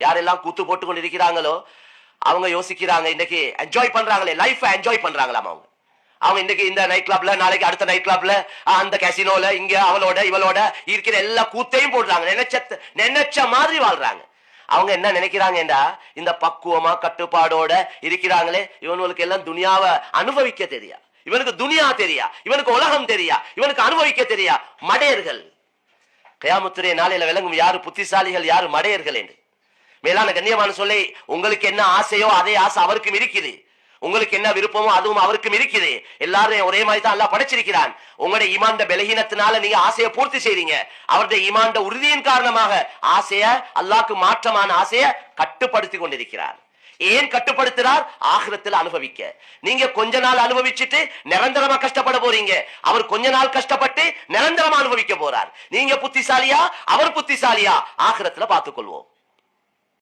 யாரெல்லாம் கூத்து போட்டு கொண்டு இருக்கிறாங்களோ அவங்க யோசிக்கிறாங்க, இன்னைக்கு என்ஜாய் பண்றாங்களே, லைஃப் என்ஜாய் பண்றாங்களாம் அவங்க. அவங்க இன்னைக்கு இந்த நைட் கிளப்ல, நாளைக்கு அடுத்த நைட் கிளப்ல, அந்த கேசினோல, இங்க அவளோட இவளோட இருக்கிற எல்லா கூத்தையும் போடுறாங்க. நினைச்ச மாதிரி வாழ்றாங்க. அவங்க என்ன நினைக்கிறாங்கடா, இந்த பக்குவமா கட்டுப்பாடோட இருக்கிறாங்களே, இவனுக்கு எல்லாம் துனியாவை அனுபவிக்க தெரியா, இவனுக்கு துனியா தெரியா, இவனுக்கு உலகம் தெரியா, இவனுக்கு அனுபவிக்க தெரியா. மடையர்கள். கியாமத்துடைய நாளையில விளங்கும் யாரு புத்திசாலிகள், யாரு மடையர்கள் என்று. மேலான கண்ணியமான சொல்லி, உங்களுக்கு என்ன ஆசையோ அதே ஆசை அவருக்கும் இருக்குது, உங்களுக்கு என்ன விருப்பமோ அதுவும் அவருக்கும் இருக்குது. எல்லாரும் ஒரே மாதிரி தான் அல்லாஹ் படைச்சிருக்கிறான். உங்களுடைய ஈமான் பலகீனத்தினால நீங்க ஆசையை பூர்த்தி செய்றீங்க. அவருடைய ஈமான் உறுதியின் காரணமாக ஆசைய, அல்லாஹ்க்கு மாற்றமான ஆசைய கட்டுப்படுத்தி கொண்டிருக்கிறார். ஏன் கட்டுப்படுத்துறார்? ஆகிரத்தில் அனுபவிக்க. நீங்க கொஞ்ச நாள் அனுபவிச்சுட்டு நிரந்தரமா கஷ்டப்பட போறீங்க. அவர் கொஞ்ச நாள் கஷ்டப்பட்டு நிரந்தரமா அனுபவிக்க போறார். நீங்க புத்திசாலியா, அவர் புத்திசாலியா, ஆகிரத்துல பார்த்துக் கொள்வோம்.